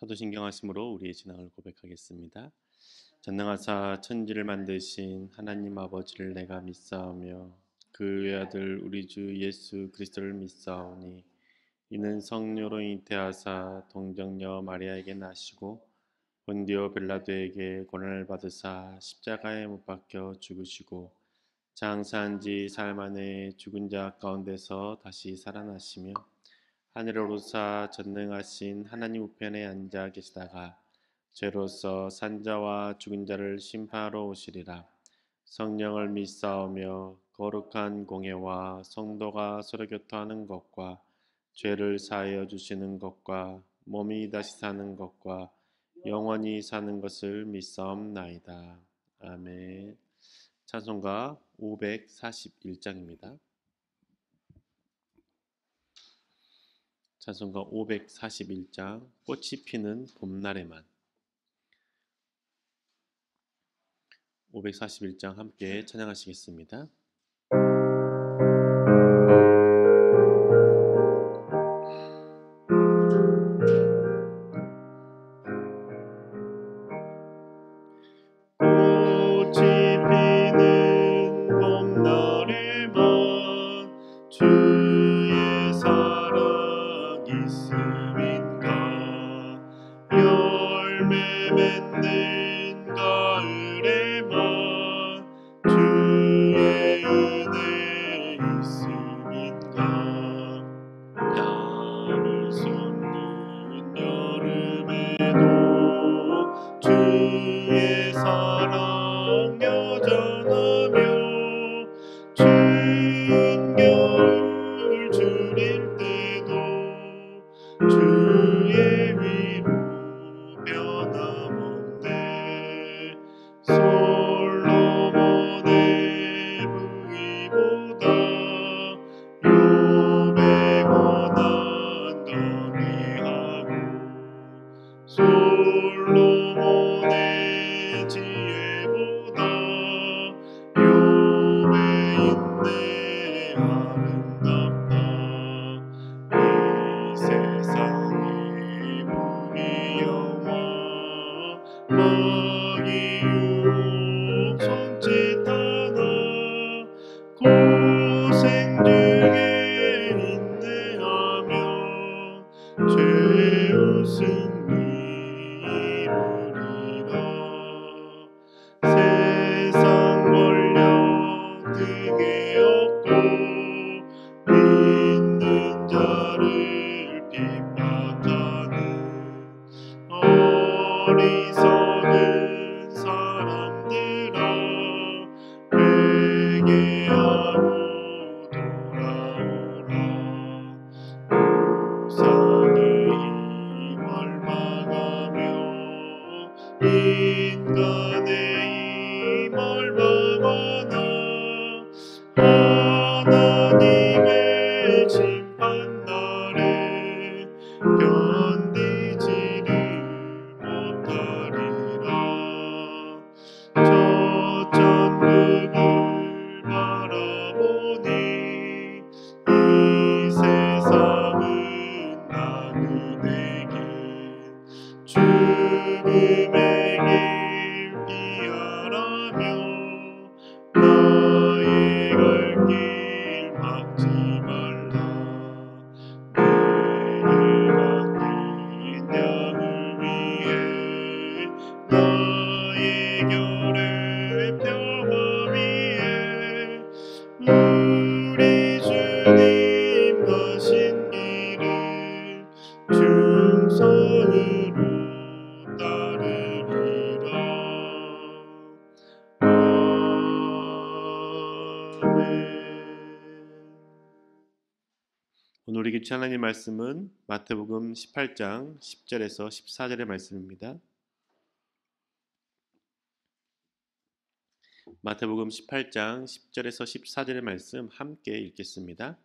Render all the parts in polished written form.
사도신경 하심으로 우리의 신앙을 고백하겠습니다. 전능하사 천지를 만드신 하나님 아버지를 내가 믿사오며 그 외아들 우리 주 예수 그리스도를 믿사오니 이는 성령으로 잉태하사 동정녀 마리아에게 나시고 본디오 빌라도에게 고난을 받으사 십자가에 못 박혀 죽으시고 장사한 지 사흘 만에 죽은 자 가운데서 다시 살아나시며 하늘에 오르사 전능하신 하나님 우편에 앉아 계시다가 죄로서 산자와 죽은 자를 심판하러 오시리라. 성령을 믿사오며 거룩한 공예와 성도가 서로 교통하는 것과 죄를 사하여 주시는 것과 몸이 다시 사는 것과 영원히 사는 것을 믿사옵나이다. 아멘. 찬송가 541장입니다. 찬송가 541장 꽃이 피는 봄날에만. 541장 함께 찬양하시겠습니다. 꽃이 피는 봄날에만 주의 사랑 있음인가 열매 맺는 가을에만 주의 은혜 있음인가 땀을 쏟는 여름에도 주의 사랑 여전하며 추운 겨울 줄일 때도 주의 위로 변함없네. 솔로몬의 부위보다 욥의 고난 더 귀하고 솔로몬의 지혜보다 욥의 인내 아름답다. 이 세상의 무기 영화 먹이 유혹 손짓 하나 고생 중에 인내하며 죄 웃음이 이루리라. 세상 권력 등에 업고 믿는 자를 핍박하는 어리석은 사람들아 회개하고 돌아오라. 우상의 힘을 막아며 인간의 힘을 막아나 하나님의 심판날에 견디지를 못하리라. 저 천국을 바라보니 이 세상은 나그네길 죽음의 길 피하라며 나의 갈 길 막지 말라. 내게 맡긴 양을 위해 나의 결의 평화 위에 우리 주님 가신 길을 충성으로 따르리라. 아멘. 오늘 우리 교체 하나님 말씀은 마태복음 18장 10절에서 14절의 말씀입니다. 마태복음 18장 10절에서 14절의 말씀 함께 읽겠습니다.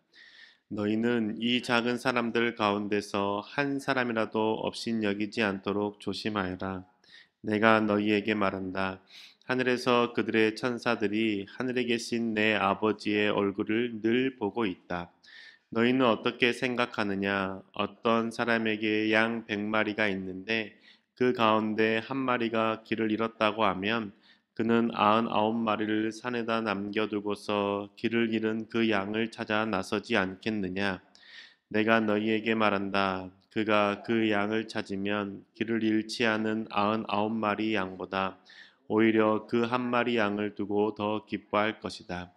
너희는 이 작은 사람들 가운데서 한 사람이라도 업신여기지 않도록 조심하여라. 내가 너희에게 말한다. 하늘에서 그들의 천사들이 하늘에 계신 내 아버지의 얼굴을 늘 보고 있다. 너희는 어떻게 생각하느냐? 어떤 사람에게 양 100마리가 있는데 그 가운데 한 마리가 길을 잃었다고 하면 그는 99마리를 산에다 남겨두고서 길을 잃은 그 양을 찾아 나서지 않겠느냐? 내가 너희에게 말한다. 그가 그 양을 찾으면 길을 잃지 않은 99마리 양보다 오히려 그 한 마리 양을 두고 더 기뻐할 것이다.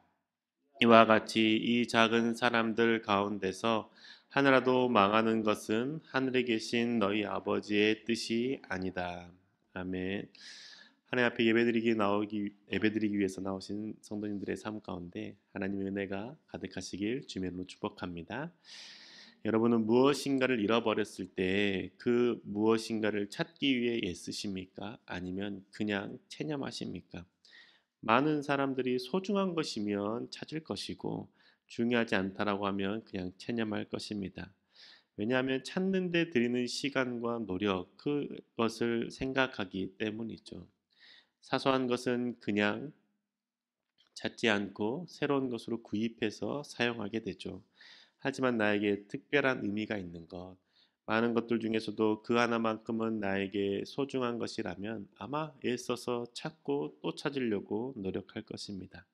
이와 같이 이 작은 사람들 가운데서 하나라도 망하는 것은 하늘에 계신 너희 아버지의 뜻이 아니다. 아멘. 하나님 앞에 예배드리기 위해서 나오신 성도님들의 삶 가운데 하나님의 은혜가 가득하시길 주님으로 축복합니다. 여러분은 무엇인가를 잃어버렸을 때 그 무엇인가를 찾기 위해 애쓰십니까? 아니면 그냥 체념하십니까? 많은 사람들이 소중한 것이면 찾을 것이고 중요하지 않다라고 하면 그냥 체념할 것입니다. 왜냐하면 찾는 데 들이는 시간과 노력 그것을 생각하기 때문이죠. 사소한 것은 그냥 찾지 않고 새로운 것으로 구입해서 사용하게 되죠. 하지만 나에게 특별한 의미가 있는 것, 많은 것들 중에서도 그 하나만큼은 나에게 소중한 것이라면 아마 애써서 찾고 또 찾으려고 노력할 것입니다.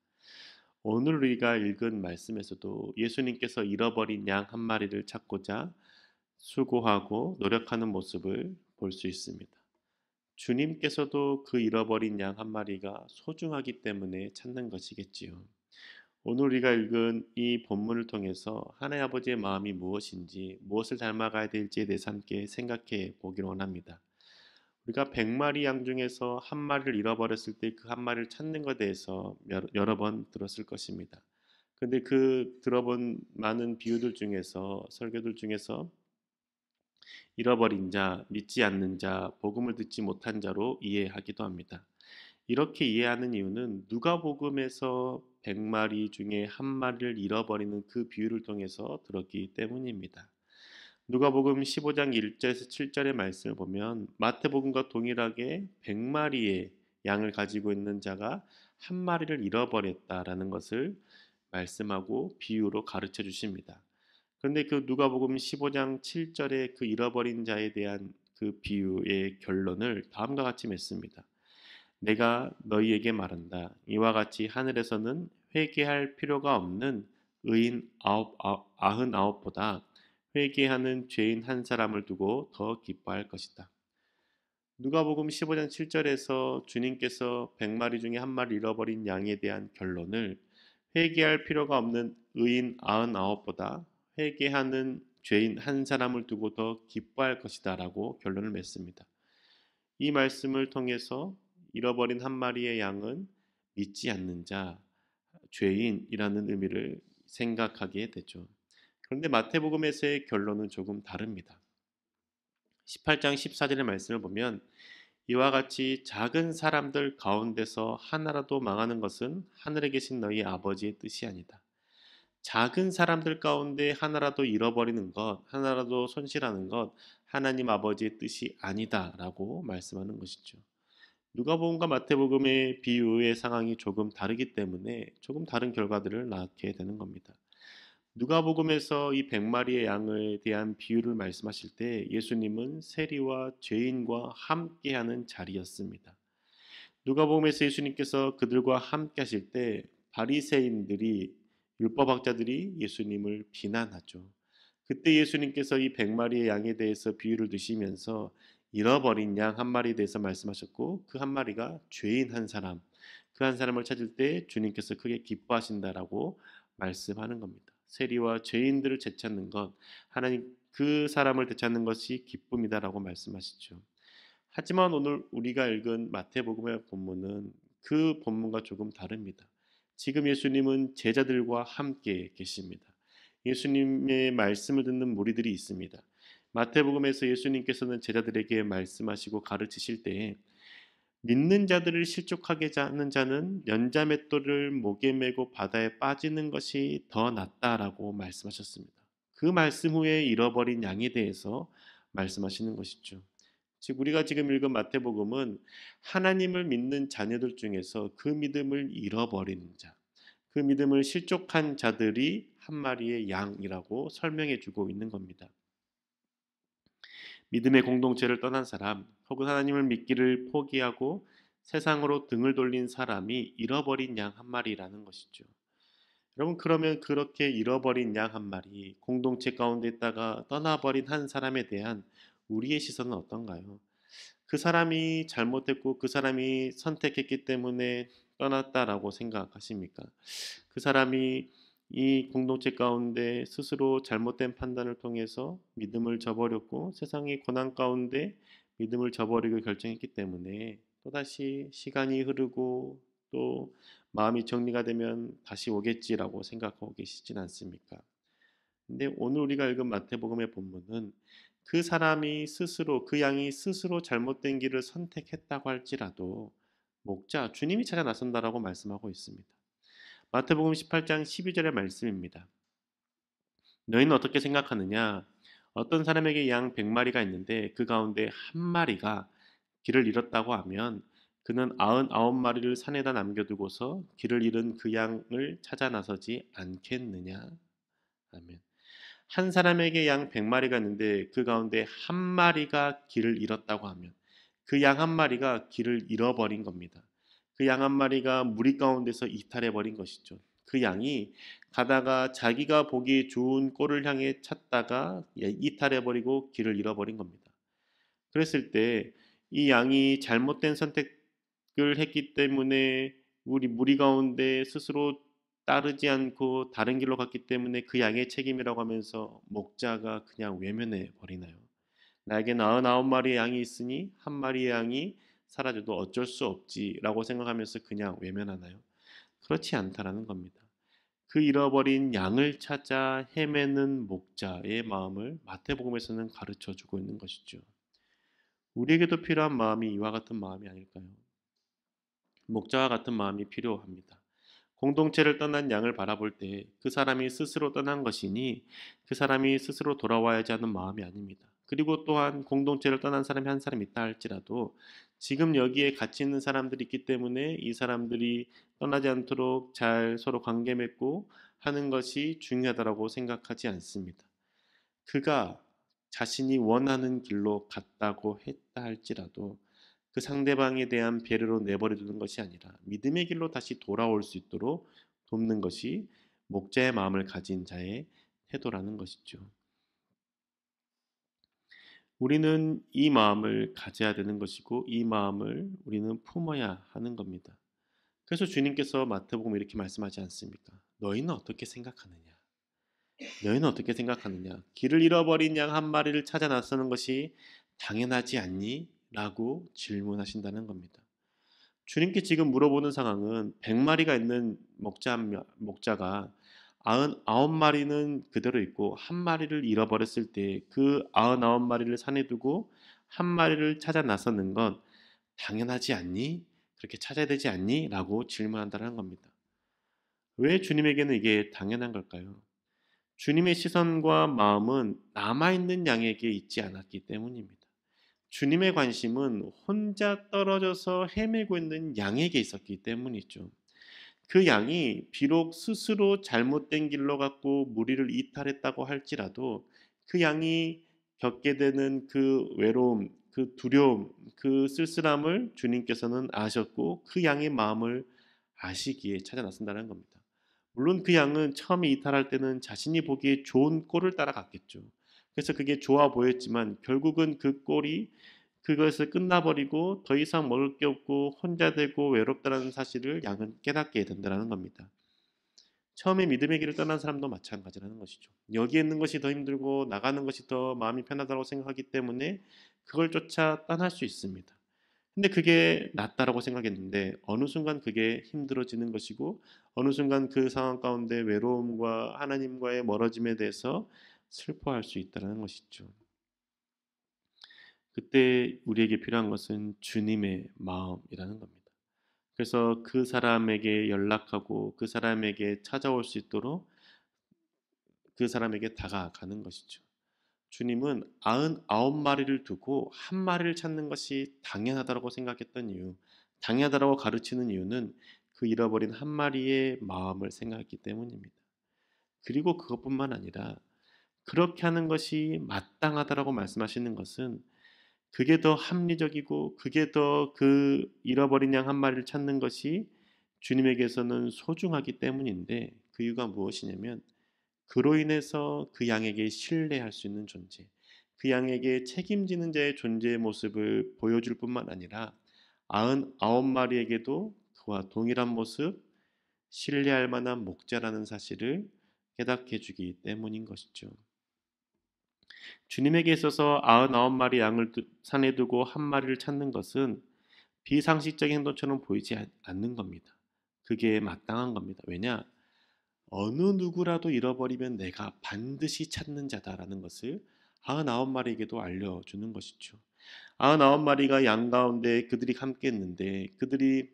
오늘 우리가 읽은 말씀에서도 예수님께서 잃어버린 양 한 마리를 찾고자 수고하고 노력하는 모습을 볼 수 있습니다. 주님께서도 그 잃어버린 양 한 마리가 소중하기 때문에 찾는 것이겠지요. 오늘 우리가 읽은 이 본문을 통해서 하나님 아버지의 마음이 무엇인지, 무엇을 닮아가야 될지에 대해서 함께 생각해 보기를 원합니다. 우리가 100마리 양 중에서 한 마리를 잃어버렸을 때 그 한 마리를 찾는 것에 대해서 여러 번 들었을 것입니다. 근데 그 들어본 많은 비유들 중에서 설교들 중에서 잃어버린 자, 믿지 않는 자, 복음을 듣지 못한 자로 이해하기도 합니다. 이렇게 이해하는 이유는 누가복음에서 100마리 중에 한 마리를 잃어버리는 그 비유를 통해서 들었기 때문입니다. 누가복음 15장 1절에서 7절의 말씀을 보면 마태복음과 동일하게 100마리의 양을 가지고 있는 자가 한 마리를 잃어버렸다라는 것을 말씀하고 비유로 가르쳐 주십니다. 그런데 그 누가복음 15장 7절의 그 잃어버린 자에 대한 그 비유의 결론을 다음과 같이 맺습니다. 내가 너희에게 말한다. 이와 같이 하늘에서는 회개할 필요가 없는 의인 99보다 회개하는 죄인 한 사람을 두고 더 기뻐할 것이다. 누가복음 15장 7절에서 주님께서 100마리 중에 한 마리 잃어버린 양에 대한 결론을 회개할 필요가 없는 의인 99보다 회개하는 죄인 한 사람을 두고 더 기뻐할 것이다라고 결론을 맺습니다. 이 말씀을 통해서 잃어버린 한 마리의 양은 믿지 않는 자, 죄인이라는 의미를 생각하게 되죠. 그런데 마태복음에서의 결론은 조금 다릅니다. 18장 14절의 말씀을 보면 이와 같이 작은 사람들 가운데서 하나라도 망하는 것은 하늘에 계신 너희 아버지의 뜻이 아니다. 작은 사람들 가운데 하나라도 잃어버리는 것, 하나라도 손실하는 것, 하나님 아버지의 뜻이 아니다라고 말씀하는 것이죠. 누가복음과 마태복음의 비유의 상황이 조금 다르기 때문에 조금 다른 결과들을 낳게 되는 겁니다. 누가복음에서 이 100마리의 양에 대한 비유를 말씀하실 때 예수님은 세리와 죄인과 함께하는 자리였습니다. 누가복음에서 예수님께서 그들과 함께 하실 때 바리새인들이 율법학자들이 예수님을 비난하죠. 그때 예수님께서 이 100마리의 양에 대해서 비유를 드시면서 잃어버린 양 한 마리에 대해서 말씀하셨고 그 한 마리가 죄인 한 사람, 그 한 사람을 찾을 때 주님께서 크게 기뻐하신다라고 말씀하는 겁니다. 세리와 죄인들을 되찾는 것, 하나님 그 사람을 되찾는 것이 기쁨이다라고 말씀하시죠. 하지만 오늘 우리가 읽은 마태복음의 본문은 그 본문과 조금 다릅니다. 지금 예수님은 제자들과 함께 계십니다. 예수님의 말씀을 듣는 무리들이 있습니다. 마태복음에서 예수님께서는 제자들에게 말씀하시고 가르치실 때에 믿는 자들을 실족하게 하는 자는 연자맷돌을 목에 메고 바다에 빠지는 것이 더 낫다라고 말씀하셨습니다. 그 말씀 후에 잃어버린 양에 대해서 말씀하시는 것이죠. 즉 우리가 지금 읽은 마태복음은 하나님을 믿는 자녀들 중에서 그 믿음을 잃어버리는 자, 그 믿음을 실족한 자들이 한 마리의 양이라고 설명해 주고 있는 겁니다. 믿음의 공동체를 떠난 사람, 혹은 하나님을 믿기를 포기하고 세상으로 등을 돌린 사람이 잃어버린 양 한 마리라는 것이죠. 여러분, 그러면 그렇게 잃어버린 양 한 마리, 공동체 가운데 있다가 떠나버린 한 사람에 대한 우리의 시선은 어떤가요? 그 사람이 잘못했고 그 사람이 선택했기 때문에 떠났다라고 생각하십니까? 그 사람이 이 공동체 가운데 스스로 잘못된 판단을 통해서 믿음을 저버렸고 세상의 고난 가운데 믿음을 저버리고 결정했기 때문에 또다시 시간이 흐르고 또 마음이 정리가 되면 다시 오겠지라고 생각하고 계시진 않습니까? 근데 오늘 우리가 읽은 마태복음의 본문은 그 사람이 스스로 그 양이 스스로 잘못된 길을 선택했다고 할지라도 목자 주님이 찾아 나선다라고 말씀하고 있습니다. 마태복음 18장 12절의 말씀입니다. 너희는 어떻게 생각하느냐? 어떤 사람에게 양 100마리가 있는데 그 가운데 한 마리가 길을 잃었다고 하면 그는 99마리를 산에다 남겨두고서 길을 잃은 그 양을 찾아 나서지 않겠느냐? 아멘. 한 사람에게 양 100마리가 있는데 그 가운데 한 마리가 길을 잃었다고 하면 그 양 한 마리가 길을 잃어버린 겁니다. 그 양 한 마리가 무리 가운데서 이탈해 버린 것이죠. 그 양이 가다가 자기가 보기 좋은 꼴을 향해 찾다가 이탈해 버리고 길을 잃어버린 겁니다. 그랬을 때 이 양이 잘못된 선택을 했기 때문에 우리 무리 가운데 스스로 따르지 않고 다른 길로 갔기 때문에 그 양의 책임이라고 하면서 목자가 그냥 외면해 버리나요? 나에게 99마리의 양이 있으니 한 마리의 양이 사라져도 어쩔 수 없지라고 생각하면서 그냥 외면하나요? 그렇지 않다라는 겁니다. 그 잃어버린 양을 찾아 헤매는 목자의 마음을 마태복음에서는 가르쳐 주고 있는 것이죠. 우리에게도 필요한 마음이 이와 같은 마음이 아닐까요? 목자와 같은 마음이 필요합니다. 공동체를 떠난 양을 바라볼 때 그 사람이 스스로 떠난 것이니 그 사람이 스스로 돌아와야지 하는 마음이 아닙니다. 그리고 또한 공동체를 떠난 사람이 한 사람 있다 할지라도 지금 여기에 같이 있는 사람들이 있기 때문에 이 사람들이 떠나지 않도록 잘 서로 관계 맺고 하는 것이 중요하다고 생각하지 않습니다. 그가 자신이 원하는 길로 갔다고 했다 할지라도 그 상대방에 대한 배려로 내버려 두는 것이 아니라 믿음의 길로 다시 돌아올 수 있도록 돕는 것이 목자의 마음을 가진 자의 태도라는 것이죠. 우리는 이 마음을 가져야 되는 것이고 이 마음을 우리는 품어야 하는 겁니다. 그래서 주님께서 마태복음 이렇게 말씀하지 않습니까? 너희는 어떻게 생각하느냐? 너희는 어떻게 생각하느냐? 길을 잃어버린 양 한 마리를 찾아 나서는 것이 당연하지 않니? 라고 질문하신다는 겁니다. 주님께 지금 물어보는 상황은 100마리가 있는 목자가 99마리는 그대로 있고 한 마리를 잃어버렸을 때 그 99마리를 산에 두고 한 마리를 찾아 나서는 건 당연하지 않니? 그렇게 찾아야 되지 않니? 라고 질문한다는 겁니다. 왜 주님에게는 이게 당연한 걸까요? 주님의 시선과 마음은 남아있는 양에게 있지 않았기 때문입니다. 주님의 관심은 혼자 떨어져서 헤매고 있는 양에게 있었기 때문이죠. 그 양이 비록 스스로 잘못된 길로 갔고 무리를 이탈했다고 할지라도 그 양이 겪게 되는 그 외로움, 그 두려움, 그 쓸쓸함을 주님께서는 아셨고 그 양의 마음을 아시기에 찾아 나선다는 겁니다. 물론 그 양은 처음에 이탈할 때는 자신이 보기에 좋은 꼴을 따라갔겠죠. 그래서 그게 좋아 보였지만 결국은 그 꼴이 그것을 끝나버리고 더 이상 먹을 게 없고 혼자 되고 외롭다는 사실을 양은 깨닫게 된다는 겁니다. 처음에 믿음의 길을 떠난 사람도 마찬가지라는 것이죠. 여기에 있는 것이 더 힘들고 나가는 것이 더 마음이 편하다고 생각하기 때문에 그걸 쫓아 떠날 수 있습니다. 근데 그게 낫다라고 생각했는데 어느 순간 그게 힘들어지는 것이고 어느 순간 그 상황 가운데 외로움과 하나님과의 멀어짐에 대해서 슬퍼할 수 있다는 것이죠. 그때 우리에게 필요한 것은 주님의 마음이라는 겁니다. 그래서 그 사람에게 연락하고 그 사람에게 찾아올 수 있도록 그 사람에게 다가가는 것이죠. 주님은 99마리를 두고 한 마리를 찾는 것이 당연하다고 생각했던 이유, 당연하다고 가르치는 이유는 그 잃어버린 한 마리의 마음을 생각했기 때문입니다. 그리고 그것뿐만 아니라 그렇게 하는 것이 마땅하다라고 말씀하시는 것은 그게 더 합리적이고 그게 더 그 잃어버린 양 한 마리를 찾는 것이 주님에게서는 소중하기 때문인데 그 이유가 무엇이냐면 그로 인해서 그 양에게 신뢰할 수 있는 존재, 그 양에게 책임지는 자의 존재의 모습을 보여줄 뿐만 아니라 99마리에게도 그와 동일한 모습, 신뢰할 만한 목자라는 사실을 깨닫게 해주기 때문인 것이죠. 주님에게 있어서 99마리 양을 산에 두고 한 마리를 찾는 것은 비상식적인 행동처럼 보이지 않는 겁니다. 그게 마땅한 겁니다. 왜냐? 어느 누구라도 잃어버리면 내가 반드시 찾는 자다라는 것을 99마리에게도 알려주는 것이죠. 99마리가 양 가운데 그들이 함께 했는데 그들이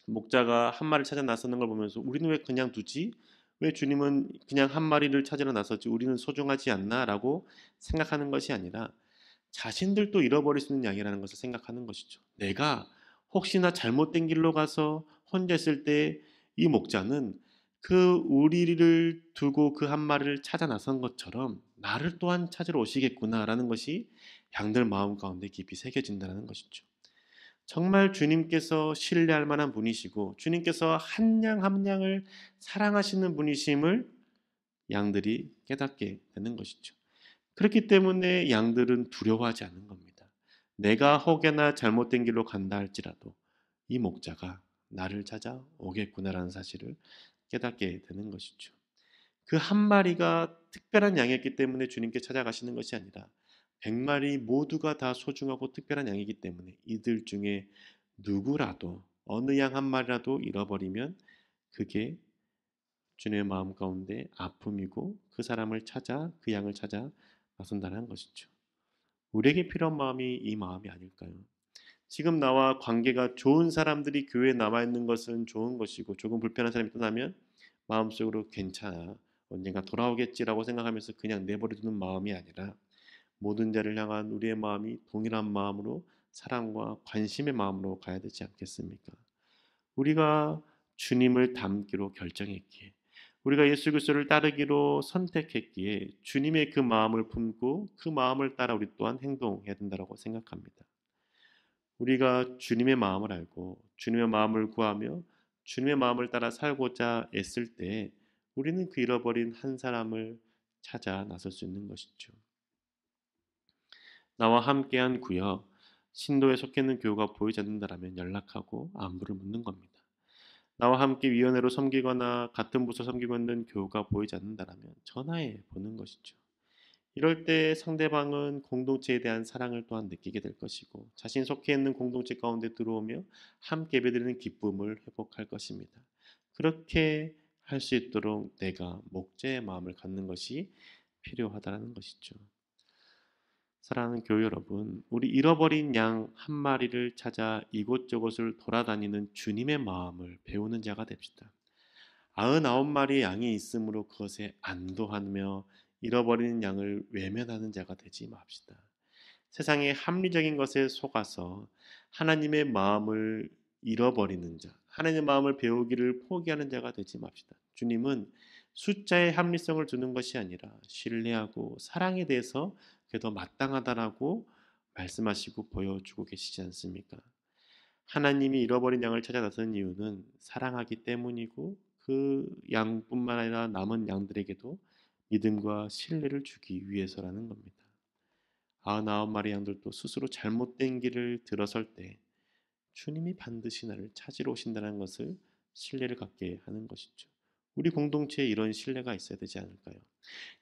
목자가 한 마리를 찾아 나서는 걸 보면서 우리는 왜 그냥 두지? 왜 주님은 그냥 한 마리를 찾으러 나섰지? 우리는 소중하지 않나라고 생각하는 것이 아니라 자신들도 잃어버릴 수 있는 양이라는 것을 생각하는 것이죠. 내가 혹시나 잘못된 길로 가서 혼자 있을 때 이 목자는 그 우리를 두고 그 한 마리를 찾아 나선 것처럼 나를 또한 찾으러 오시겠구나라는 것이 양들 마음 가운데 깊이 새겨진다는 것이죠. 정말 주님께서 신뢰할 만한 분이시고 주님께서 한 양 한 양을 사랑하시는 분이심을 양들이 깨닫게 되는 것이죠. 그렇기 때문에 양들은 두려워하지 않는 겁니다. 내가 혹여나 잘못된 길로 간다 할지라도 이 목자가 나를 찾아 오겠구나라는 사실을 깨닫게 되는 것이죠. 그 한 마리가 특별한 양이었기 때문에 주님께 찾아가시는 것이 아니라 100마리 모두가 다 소중하고 특별한 양이기 때문에 이들 중에 누구라도 어느 양 한 마리라도 잃어버리면 그게 주님의 마음 가운데 아픔이고 그 사람을 찾아 그 양을 찾아 나선다는 것이죠. 우리에게 필요한 마음이 이 마음이 아닐까요? 지금 나와 관계가 좋은 사람들이 교회에 남아 있는 것은 좋은 것이고 조금 불편한 사람이 떠나면 마음속으로 괜찮아 언젠가 돌아오겠지라고 생각하면서 그냥 내버려두는 마음이 아니라 모든 자를 향한 우리의 마음이 동일한 마음으로 사랑과 관심의 마음으로 가야 되지 않겠습니까? 우리가 주님을 닮기로 결정했기에 우리가 예수 그리스도를 따르기로 선택했기에 주님의 그 마음을 품고 그 마음을 따라 우리 또한 행동해야 된다고 생각합니다. 우리가 주님의 마음을 알고 주님의 마음을 구하며 주님의 마음을 따라 살고자 애쓸 때 우리는 그 잃어버린 한 사람을 찾아 나설 수 있는 것이죠. 나와 함께한 구역, 신도에 속해 있는 교우가 보이지 않는다라면 연락하고 안부를 묻는 겁니다. 나와 함께 위원회로 섬기거나 같은 부서 섬기고 있는 교우가 보이지 않는다라면 전화해 보는 것이죠. 이럴 때 상대방은 공동체에 대한 사랑을 또한 느끼게 될 것이고 자신 속해 있는 공동체 가운데 들어오며 함께 예배드리는 기쁨을 회복할 것입니다. 그렇게 할 수 있도록 내가 목재의 마음을 갖는 것이 필요하다는 것이죠. 사랑하는 교회 여러분, 우리 잃어버린 양 한 마리를 찾아 이곳저곳을 돌아다니는 주님의 마음을 배우는 자가 됩시다. 99마리의 양이 있으므로 그것에 안도하며 잃어버리는 양을 외면하는 자가 되지 맙시다. 세상의 합리적인 것에 속아서 하나님의 마음을 잃어버리는 자, 하나님의 마음을 배우기를 포기하는 자가 되지 맙시다. 주님은 숫자의 합리성을 두는 것이 아니라 신뢰하고 사랑에 대해서 그게 더 마땅하다라고 말씀하시고 보여주고 계시지 않습니까? 하나님이 잃어버린 양을 찾아 나서는 이유는 사랑하기 때문이고 그 양뿐만 아니라 남은 양들에게도 믿음과 신뢰를 주기 위해서라는 겁니다. 99마리 양들도 스스로 잘못된 길을 들어설 때 주님이 반드시 나를 찾으러 오신다는 것을 신뢰를 갖게 하는 것이죠. 우리 공동체에 이런 신뢰가 있어야 되지 않을까요?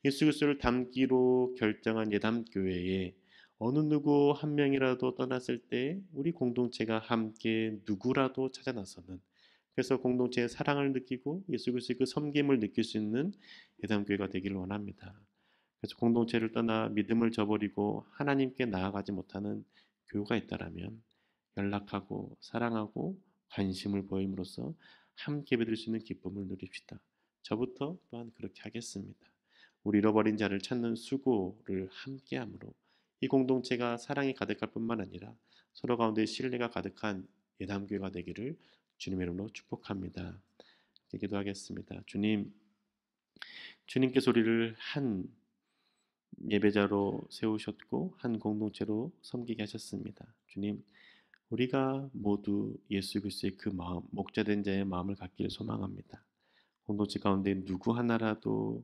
예수 그리스도를 닮기로 결정한 예담교회에 어느 누구 한 명이라도 떠났을 때 우리 공동체가 함께 누구라도 찾아 나서는 그래서 공동체의 사랑을 느끼고 예수 그리스도의 그 섬김을 느낄 수 있는 예담교회가 되기를 원합니다. 그래서 공동체를 떠나 믿음을 저버리고 하나님께 나아가지 못하는 교회가 있다라면 연락하고 사랑하고 관심을 보임으로써 함께 예배드릴 수 있는 기쁨을 누립시다. 저부터 또한 그렇게 하겠습니다. 우리 잃어버린 자를 찾는 수고를 함께함으로 이 공동체가 사랑이 가득할 뿐만 아니라 서로 가운데 신뢰가 가득한 예담교회가 되기를 주님의 이름으로 축복합니다. 기도하겠습니다. 주님, 주님께서 우리를 한 예배자로 세우셨고 한 공동체로 섬기게 하셨습니다. 주님, 우리가 모두 예수 그리스도의 그 마음, 목자된 자의 마음을 갖기를 소망합니다. 공동체 가운데 누구 하나라도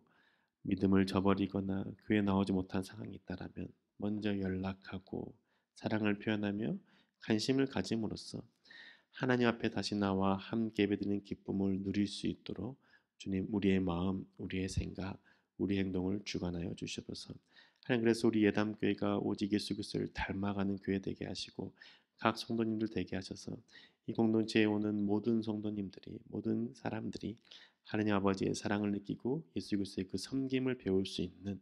믿음을 저버리거나 교회에 나오지 못한 상황이 있다라면 먼저 연락하고 사랑을 표현하며 관심을 가짐으로써 하나님 앞에 다시 나와 함께 예배드리는 기쁨을 누릴 수 있도록 주님 우리의 마음, 우리의 생각, 우리 행동을 주관하여 주시옵소서. 하나님, 그래서 우리 예담교회가 오직 예수 그리스도를 닮아가는 교회 되게 하시고 각 성도님들 되게 하셔서 이 공동체에 오는 모든 성도님들이, 모든 사람들이 하느님 아버지의 사랑을 느끼고 예수 그리스도의 그 섬김을 배울 수 있는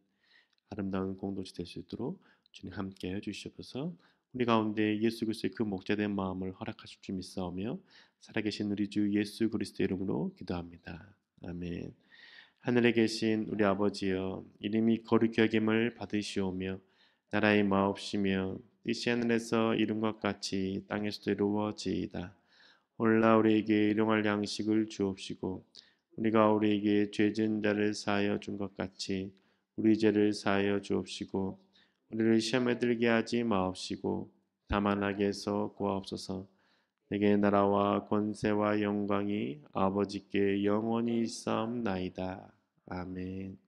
아름다운 공동체 될 수 있도록 주님 함께 해주시옵소서. 우리 가운데 예수 그리스도의 그 목자된 마음을 허락하실 줄 믿사오며 살아계신 우리 주 예수 그리스도의 이름으로 기도합니다. 아멘. 하늘에 계신 우리 아버지여, 이름이 거룩히 여김을 받으시오며 나라의 마옵시며 뜻이 하늘에서 이룬 것 같이 땅에서도 이루어지이다. 오늘날 우리에게 일용할 양식을 주옵시고 우리가 우리에게 죄진 자를 사하여 준 것 같이 우리 죄를 사하여 주옵시고 우리를 시험에 들게 하지 마옵시고 다만 악에서 구하옵소서. 내게 나라와 권세와 영광이 아버지께 영원히 있사옵나이다. 아멘.